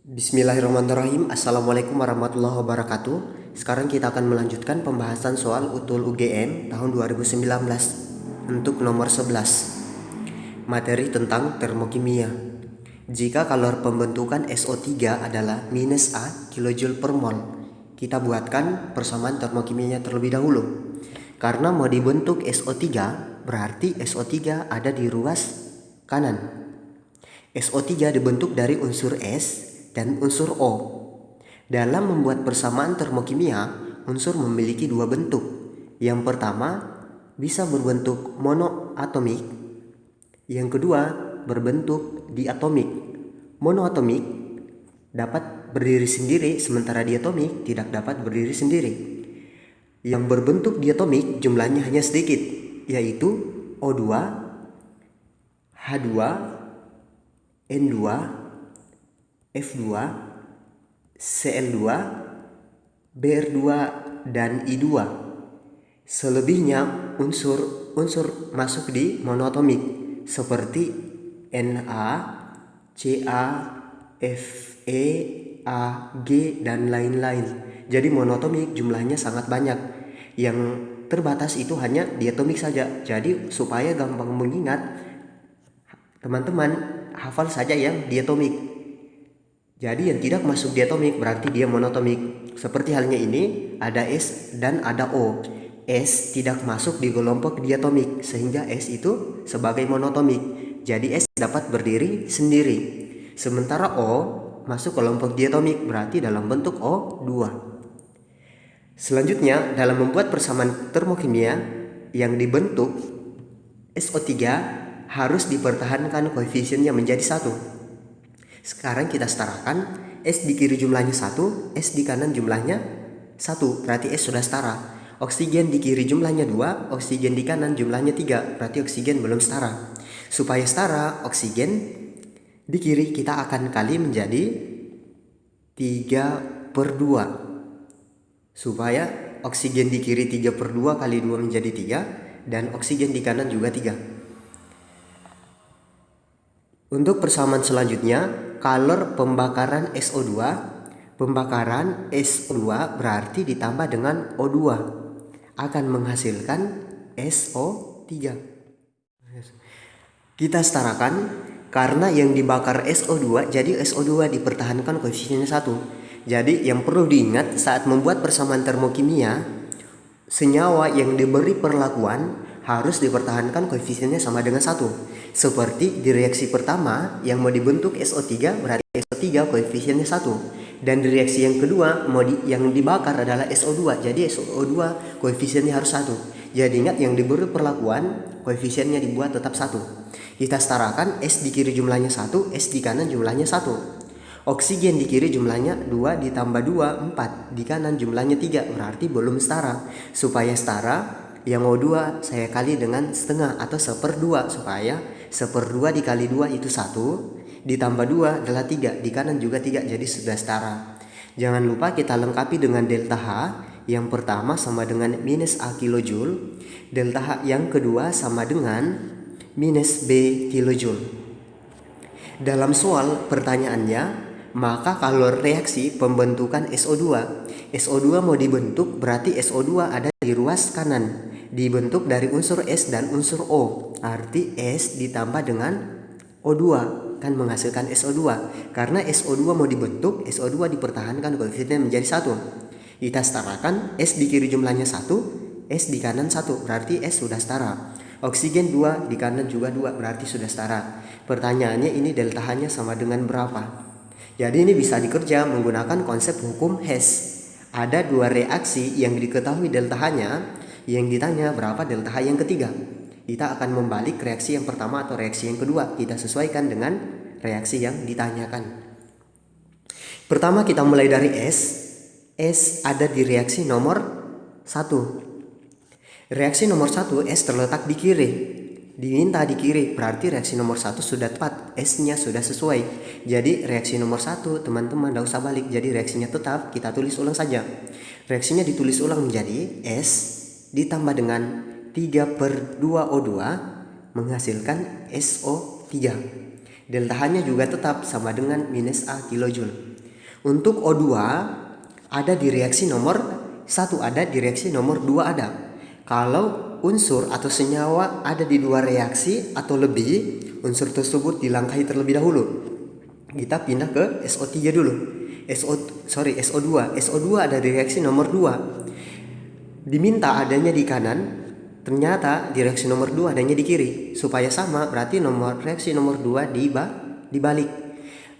Bismillahirrahmanirrahim. Assalamualaikum warahmatullahi wabarakatuh. Sekarang kita akan melanjutkan pembahasan soal utul UGM tahun 2019 untuk nomor 11. Materi tentang termokimia. Jika kalor pembentukan SO3 adalah minus A kilojoule per mol, kita buatkan persamaan termokimianya terlebih dahulu. Karena mau dibentuk SO3, berarti SO3 ada di ruas kanan. SO3 dibentuk dari unsur S dan unsur O. Dalam membuat persamaan termokimia, unsur memiliki dua bentuk. Yang pertama, bisa berbentuk monoatomik. Yang kedua, berbentuk diatomik. Monoatomik dapat berdiri sendiri, sementara diatomik tidak dapat berdiri sendiri. Yang berbentuk diatomik jumlahnya hanya sedikit, yaitu O2, H2, N2, F2, Cl2, Br2, dan I2. Selebihnya unsur masuk di monoatomik seperti Na, Ca, Fe, Ag, dan lain-lain. Jadi monoatomik jumlahnya sangat banyak. Yang terbatas itu hanya diatomik saja. Jadi supaya gampang mengingat, teman-teman hafal saja yang diatomik. Jadi yang tidak masuk diatomik berarti dia monoatomik. Seperti halnya ini, ada S dan ada O. S tidak masuk di kelompok diatomik sehingga S itu sebagai monoatomik. Jadi S dapat berdiri sendiri. Sementara O masuk kelompok diatomik berarti dalam bentuk O2. Selanjutnya, dalam membuat persamaan termokimia yang dibentuk SO3 harus dipertahankan koefisiennya menjadi 1. Sekarang kita setarakan, S di kiri jumlahnya 1, S di kanan jumlahnya 1, berarti S sudah setara. Oksigen di kiri jumlahnya 2, oksigen di kanan jumlahnya 3, berarti oksigen belum setara. Supaya setara, oksigen di kiri kita akan kali menjadi 3/2. Supaya oksigen di kiri 3/2 kali 2 menjadi 3, dan oksigen di kanan juga 3. Untuk persamaan selanjutnya, kalor pembakaran SO2 berarti ditambah dengan O2 akan menghasilkan SO3. Kita setarakan, karena yang dibakar SO2, jadi SO2 dipertahankan koefisiennya 1. Jadi yang perlu diingat saat membuat persamaan termokimia, senyawa yang diberi perlakuan harus dipertahankan koefisiennya sama dengan 1. Seperti di reaksi pertama yang mau dibentuk SO3 berarti SO3 koefisiennya 1. Dan di reaksi yang kedua yang dibakar adalah SO2, jadi SO2 koefisiennya harus 1. Jadi ingat, yang diberi perlakuan koefisiennya dibuat tetap 1. Kita setarakan, S di kiri jumlahnya 1, S di kanan jumlahnya 1. Oksigen di kiri jumlahnya 2 ditambah 2, 4. Di kanan jumlahnya 3, berarti belum setara. Supaya setara, yang O2 saya kali dengan setengah atau 1/2, supaya 1/2 dikali 2 itu 1, ditambah 2 adalah 3, di kanan juga 3, jadi sudah setara. Jangan lupa kita lengkapi dengan delta H. Yang pertama sama dengan minus A kilojoule, delta H yang kedua sama dengan minus B kilojoule. Dalam soal pertanyaannya, maka kalor reaksi pembentukan SO2 mau dibentuk berarti SO2 ada di ruas kanan, dibentuk dari unsur S dan unsur O. Arti S ditambah dengan O2 kan menghasilkan SO2. Karena SO2 mau dibentuk, SO2 dipertahankan koefisiennya menjadi 1. Kita setarakan, S di kiri jumlahnya 1, S di kanan 1, berarti S sudah setara. Oksigen 2, di kanan juga 2, berarti sudah setara. Pertanyaannya, ini delta H-nya sama dengan berapa? Jadi ini bisa dikerja menggunakan konsep hukum Hess. Ada dua reaksi yang diketahui delta H-nya, yang ditanya berapa delta H yang ketiga. Kita akan membalik reaksi yang pertama atau reaksi yang kedua. Kita sesuaikan dengan reaksi yang ditanyakan. Pertama kita mulai dari S. S ada di reaksi nomor 1. Reaksi nomor 1, S terletak di kiri. Diminta di kiri, berarti reaksi nomor 1 sudah tepat, S-nya sudah sesuai. Jadi reaksi nomor 1 teman-teman tidak usah balik, jadi reaksinya tetap, kita tulis ulang saja. Reaksinya ditulis ulang menjadi S ditambah dengan 3/2 O2 menghasilkan SO3. Delta H-nya juga tetap sama dengan minus A kilojoule. Untuk O2 ada di reaksi nomor 1 ada, di reaksi nomor 2 ada. Kalau unsur atau senyawa ada di 2 reaksi atau lebih, unsur tersebut dilangkahi terlebih dahulu. Kita pindah ke SO3 dulu. SO2. SO2 ada di reaksi nomor 2. Diminta adanya di kanan, ternyata di reaksi nomor 2 adanya di kiri. Supaya sama, berarti reaksi nomor 2 dibalik.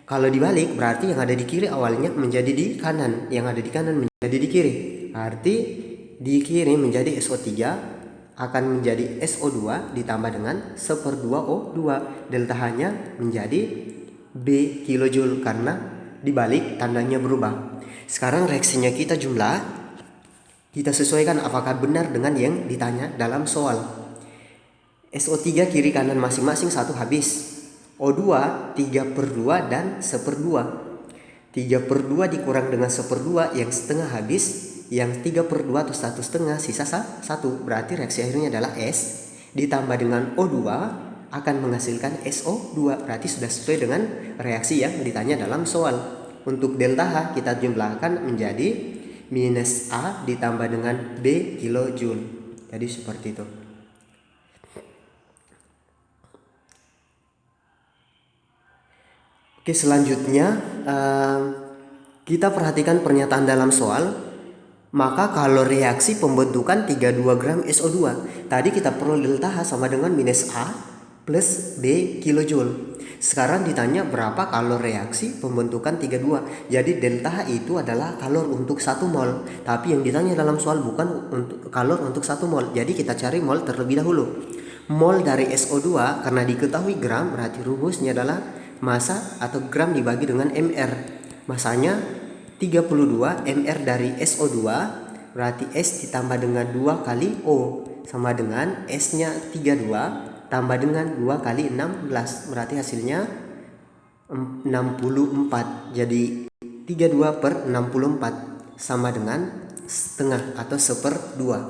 Kalau dibalik, berarti yang ada di kiri awalnya menjadi di kanan, yang ada di kanan menjadi di kiri. Arti di kiri menjadi SO3 akan menjadi SO2 ditambah dengan 1/2 O2. Delta H-nya menjadi B kilojoule karena dibalik tandanya berubah. Sekarang reaksinya kita jumlah. Kita sesuaikan apakah benar dengan yang ditanya dalam soal. SO3 kiri kanan masing-masing 1 habis. O2 3/2 dan 1/2. 3/2 dikurang dengan 1/2 yang setengah habis. Yang 3/2 atau 1/2 sisa 1. Berarti reaksi akhirnya adalah S ditambah dengan O2 akan menghasilkan SO2. Berarti sudah sesuai dengan reaksi yang ditanya dalam soal. Untuk delta H kita jumlahkan menjadi minus A ditambah dengan B kilojoule. Jadi seperti itu. Oke, selanjutnya kita perhatikan pernyataan dalam soal. Maka kalau reaksi pembentukan 32 gram SO2, tadi kita perlu delta H sama dengan minus A plus B kilojoule. Sekarang ditanya berapa kalor reaksi pembentukan 32. Jadi delta H itu adalah kalor untuk 1 mol. Tapi yang ditanya dalam soal bukan untuk kalor untuk 1 mol. Jadi kita cari mol terlebih dahulu. Mol dari SO2 karena diketahui gram, berarti rumusnya adalah massa atau gram dibagi dengan mR. Masanya 32 mR dari SO2, berarti S ditambah dengan 2 kali O sama dengan S nya 32 tambah dengan 2 kali 16, berarti hasilnya 64. Jadi 32/64 sama dengan setengah atau 1/2.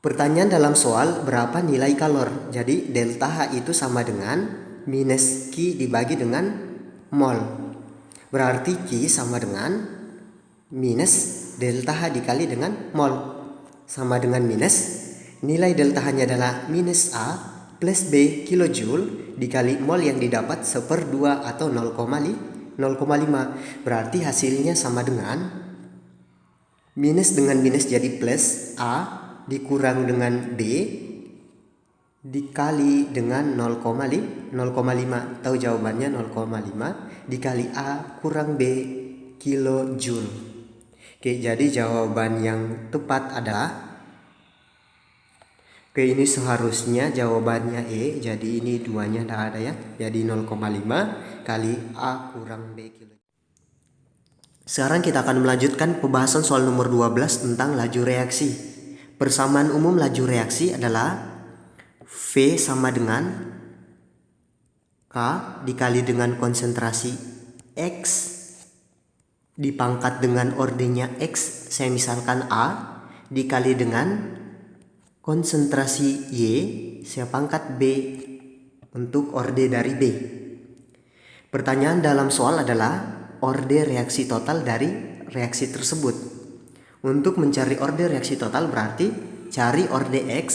Pertanyaan dalam soal, berapa nilai kalor? Jadi delta H itu sama dengan minus Q dibagi dengan mol. Berarti Q sama dengan minus delta H dikali dengan mol. Sama dengan minus. Nilai delta H-nya adalah minus A plus B kilojoule dikali mol yang didapat 1/2 atau 0,5. Berarti hasilnya sama dengan minus dengan minus jadi plus A dikurang dengan B dikali dengan 0,5. Tahu jawabannya 0,5 dikali A kurang B kilojoule. Oke, jadi jawaban yang tepat adalah ini seharusnya jawabannya E. Jadi ini duanya tidak ada ya. Jadi 0,5 kali A kurang B kilojoule. Sekarang kita akan melanjutkan pembahasan soal nomor 12 tentang laju reaksi. Persamaan umum laju reaksi adalah V sama dengan K dikali dengan konsentrasi X dipangkat dengan ordenya X, saya misalkan A, dikali dengan konsentrasi Y, saya pangkat B untuk orde dari B. Pertanyaan dalam soal adalah orde reaksi total dari reaksi tersebut. Untuk mencari orde reaksi total berarti cari orde X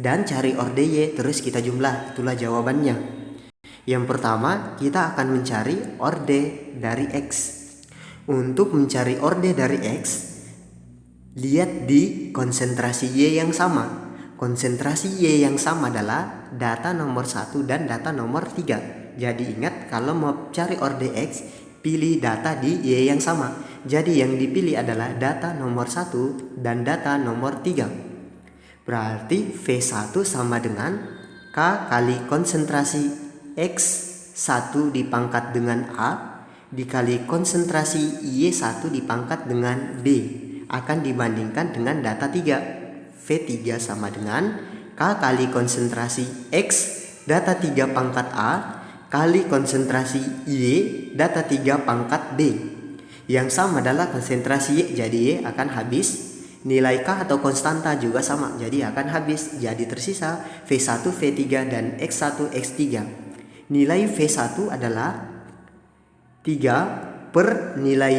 dan cari orde Y, terus kita jumlah, itulah jawabannya. Yang pertama kita akan mencari orde dari X. Untuk mencari orde dari X, lihat di konsentrasi Y yang sama. Konsentrasi Y yang sama adalah data nomor 1 dan data nomor 3. Jadi ingat, kalau mau cari orde X, pilih data di Y yang sama. Jadi yang dipilih adalah data nomor 1 dan data nomor 3. Berarti V1 sama dengan K kali konsentrasi X1 dipangkat dengan A dikali konsentrasi Y1 dipangkat dengan B akan dibandingkan dengan data 3. V3 sama dengan K kali konsentrasi X data 3 pangkat A kali konsentrasi Y data 3 pangkat B. Yang sama adalah konsentrasi Y, jadi Y akan habis Nilai K atau konstanta juga sama, jadi akan habis. Jadi tersisa V1, V3, dan X1, X3. Nilai V1 adalah 3 per nilai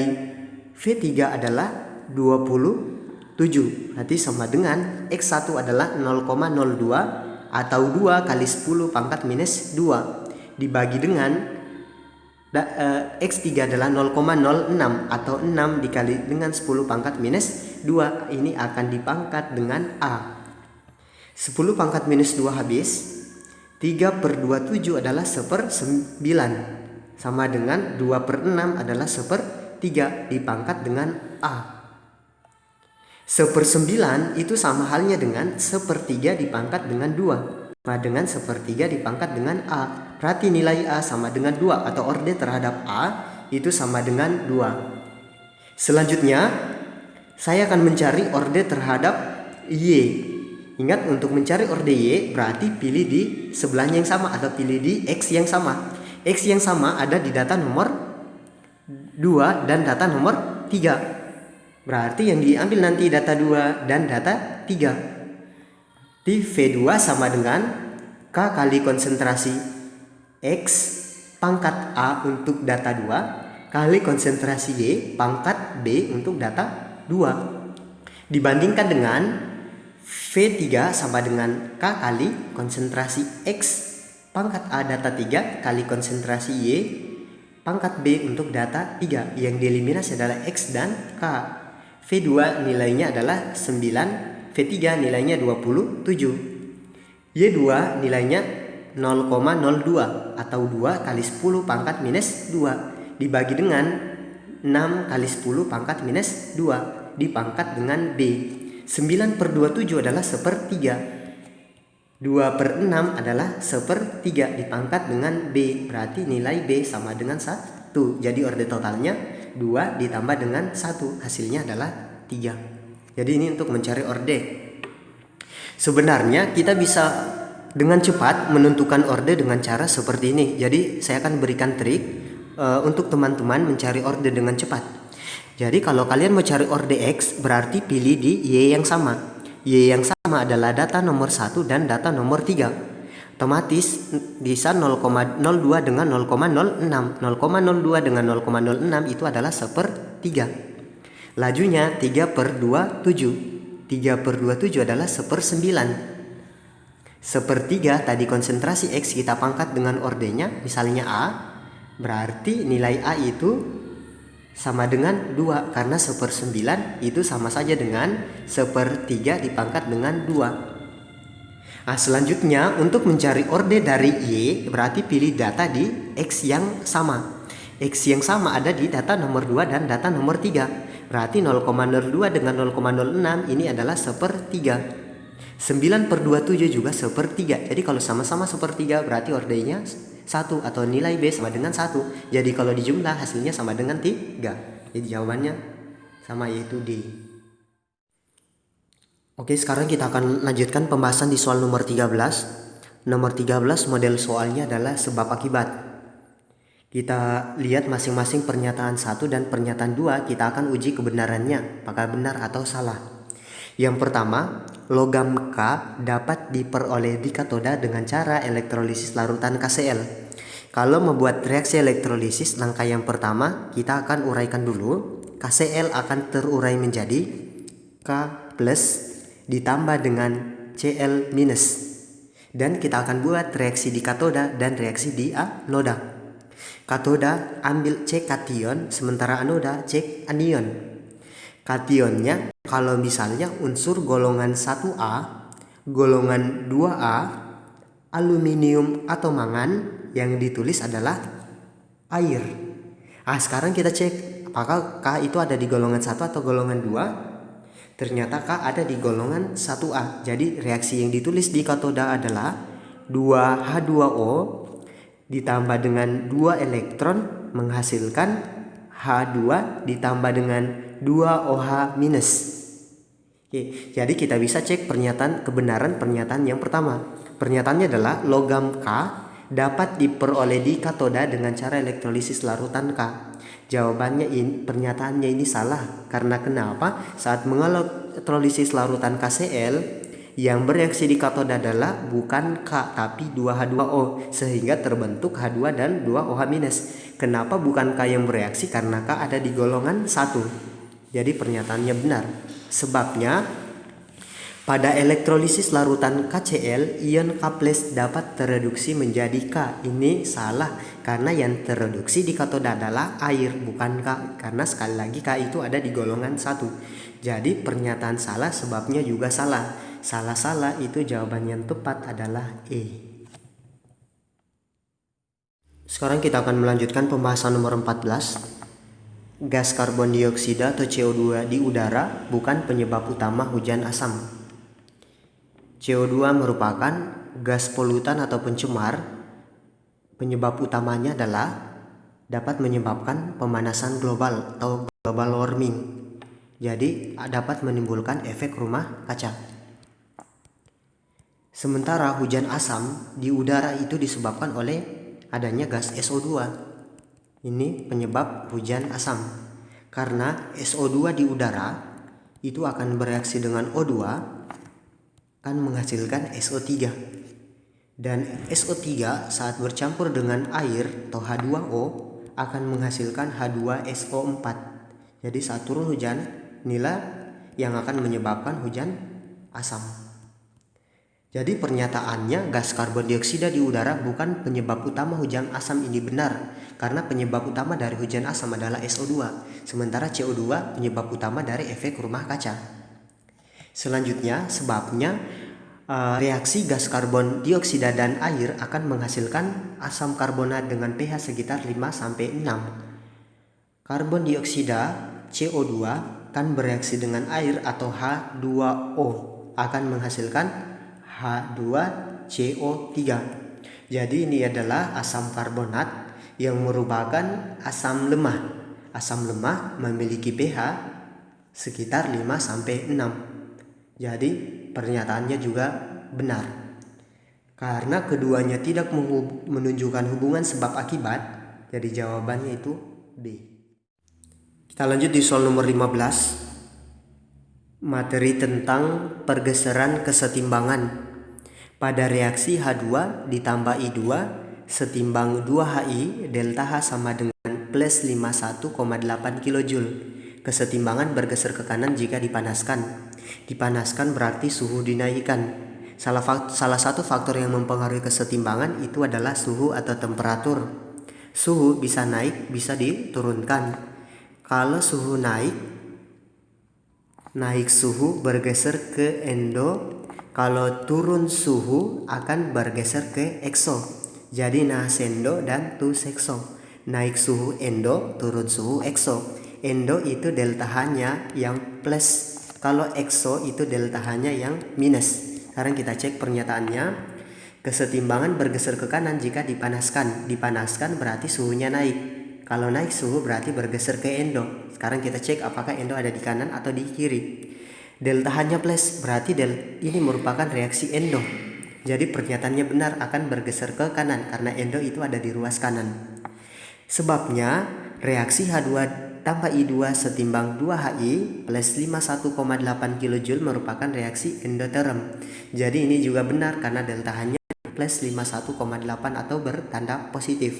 V3 adalah 27. Berarti sama dengan X1 adalah 0,02 atau 2 kali 10 pangkat minus 2 dibagi dengan X3 adalah 0,06 atau 6 dikali dengan 10 pangkat minus 2. Ini akan dipangkat dengan A. 10 pangkat minus 2 habis. 3 per 27 adalah 1/9. Sama dengan 2 per 6 adalah 1/3 dipangkat dengan A. 1/9 itu sama halnya dengan 1/3 dipangkat dengan 2. Sama dengan 1/3 dipangkat dengan A. Berarti nilai A sama dengan 2 atau orde terhadap A itu sama dengan 2. Selanjutnya saya akan mencari orde terhadap Y. Ingat, untuk mencari orde Y berarti pilih di sebelahnya yang sama atau pilih di X yang sama. X yang sama ada di data nomor 2 dan data nomor 3. Berarti yang diambil nanti data 2 dan data 3. Di V2 sama dengan K kali konsentrasi X pangkat A untuk data 2 kali konsentrasi Y pangkat B untuk data 2. Dibandingkan dengan V3 sama dengan K kali konsentrasi X pangkat A data 3 kali konsentrasi Y pangkat B untuk data 3. Yang dieliminasi adalah X dan K. V2 nilainya adalah 9, V3 nilainya 27. Y2 nilainya 0,02 atau 2 kali 10 pangkat minus 2 dibagi dengan 6 kali 10 pangkat minus 2 dipangkat dengan B. 9 per 27 adalah 1/3. 2 per 6 adalah 1/3 dipangkat dengan B. Berarti nilai B sama dengan 1. Jadi orde totalnya 2 ditambah dengan 1. Hasilnya adalah 3. Jadi ini untuk mencari orde. Sebenarnya kita bisa dengan cepat menentukan orde dengan cara seperti ini. Jadi saya akan berikan trik untuk teman-teman mencari orde dengan cepat. Jadi kalau kalian mau cari orde X berarti pilih di Y yang sama. Y yang sama adalah data nomor 1 dan data nomor 3. Otomatis bisa 0,02 dengan 0,06. 0,02 dengan 0,06 itu adalah 1/3. Lajunya 3 per 27. 3 per 27 adalah 1/9. 1/3 tadi konsentrasi X kita pangkat dengan ordenya, misalnya A. Berarti nilai A itu sama dengan 2 karena 1/9 itu sama saja dengan 1/3 dipangkat dengan 2. Nah, selanjutnya untuk mencari orde dari Y berarti pilih data di X yang sama. X yang sama ada di data nomor 2 dan data nomor 3. Berarti 0,02 dengan 0,06 ini adalah 1/3. 9 per 27 juga 1/3. Jadi kalau sama-sama 1/3 berarti ordenya 1 atau nilai B sama dengan 1. Jadi kalau dijumlah hasilnya sama dengan 3. Jadi jawabannya sama, yaitu D. Oke, sekarang kita akan lanjutkan pembahasan di soal nomor 13. Nomor 13 model soalnya adalah sebab akibat. Kita lihat masing-masing pernyataan 1 dan pernyataan 2, kita akan uji kebenarannya, apakah benar atau salah. Yang pertama, logam K dapat diperoleh di katoda dengan cara elektrolisis larutan KCl. Kalau membuat reaksi elektrolisis, langkah yang pertama kita akan uraikan dulu. KCl akan terurai menjadi K plus ditambah dengan Cl minus. Dan kita akan buat reaksi di katoda dan reaksi di anoda. Katoda ambil C kation, sementara anoda C anion. Kationnya kalau misalnya unsur golongan 1A, golongan 2A, aluminium atau mangan, yang ditulis adalah air. Sekarang kita cek apakah K itu ada di golongan 1 atau golongan 2. Ternyata K ada di golongan 1A. Jadi reaksi yang ditulis di katoda adalah 2H2O ditambah dengan 2 elektron menghasilkan H2 ditambah dengan 2OH minus. Oke, jadi kita bisa cek kebenaran pernyataan yang pertama. Pernyataannya adalah logam K dapat diperoleh di katoda dengan cara elektrolisis larutan K. Jawabannya ini, pernyataannya ini salah. Karena kenapa? Saat elektrolisis larutan KCl, yang bereaksi di katoda adalah bukan K tapi 2H2O, sehingga terbentuk H2 dan 2OH-. Kenapa bukan K yang bereaksi? Karena K ada di golongan 1. Jadi pernyataannya benar. Sebabnya pada elektrolisis larutan KCl, ion K+ dapat tereduksi menjadi K. Ini salah karena yang tereduksi di katoda adalah air, bukan K. Karena sekali lagi K itu ada di golongan 1. Jadi pernyataan salah, sebabnya juga salah. Salah-salah itu jawaban yang tepat adalah E. Sekarang kita akan melanjutkan pembahasan nomor 14. Gas karbon dioksida atau CO2 di udara bukan penyebab utama hujan asam. CO2 merupakan gas polutan atau pencemar. Penyebab utamanya adalah dapat menyebabkan pemanasan global atau global warming. Jadi dapat menimbulkan efek rumah kaca. Sementara hujan asam di udara itu disebabkan oleh adanya gas SO2. Ini penyebab hujan asam. Karena SO2 di udara itu akan bereaksi dengan O2, akan menghasilkan SO3. Dan SO3 saat bercampur dengan air atau H2O akan menghasilkan H2SO4. Jadi saat turun hujan, inilah yang akan menyebabkan hujan asam. Jadi pernyataannya gas karbon dioksida di udara bukan penyebab utama hujan asam ini benar, karena penyebab utama dari hujan asam adalah SO2, sementara CO2 penyebab utama dari efek rumah kaca. Selanjutnya, sebabnya reaksi gas karbon dioksida dan air akan menghasilkan asam karbonat dengan pH sekitar 5-6. Karbon dioksida CO2 akan bereaksi dengan air atau H2O akan menghasilkan H2CO3. Jadi ini adalah asam karbonat yang merupakan asam lemah. Asam lemah memiliki pH sekitar 5-6. Jadi pernyataannya juga benar. Karena keduanya tidak menunjukkan hubungan sebab akibat, jadi jawabannya itu B. Kita lanjut di soal nomor 15. Materi tentang pergeseran kesetimbangan. Pada reaksi H2 ditambah I2 setimbang 2HI, delta H sama dengan plus 51,8 kJ. Kesetimbangan bergeser ke kanan jika dipanaskan. Dipanaskan berarti suhu dinaikkan. Salah satu faktor yang mempengaruhi kesetimbangan itu adalah suhu atau temperatur. Suhu bisa naik, bisa diturunkan. Kalau suhu naik suhu bergeser ke endo. Kalau turun suhu akan bergeser ke exo. Jadi nascendo dan tu sexo. Naik suhu endo, turun suhu exo. Endo itu delta H-nya yang plus. Kalau exo itu delta H-nya yang minus. Sekarang kita cek pernyataannya. Kesetimbangan bergeser ke kanan jika dipanaskan. Dipanaskan berarti suhunya naik. Kalau naik suhu berarti bergeser ke endo. Sekarang kita cek apakah endo ada di kanan atau di kiri. Delta H-nya plus berarti ini merupakan reaksi endo. Jadi pernyataannya benar, akan bergeser ke kanan karena endo itu ada di ruas kanan. Sebabnya reaksi H2 tambah I2 setimbang 2HI plus 51,8 kJ merupakan reaksi endoterm. Jadi ini juga benar karena delta H-nya plus 51,8 atau bertanda positif.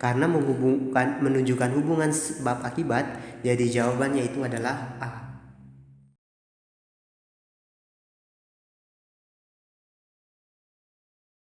Karena menunjukkan hubungan sebab akibat, jadi jawabannya itu adalah A.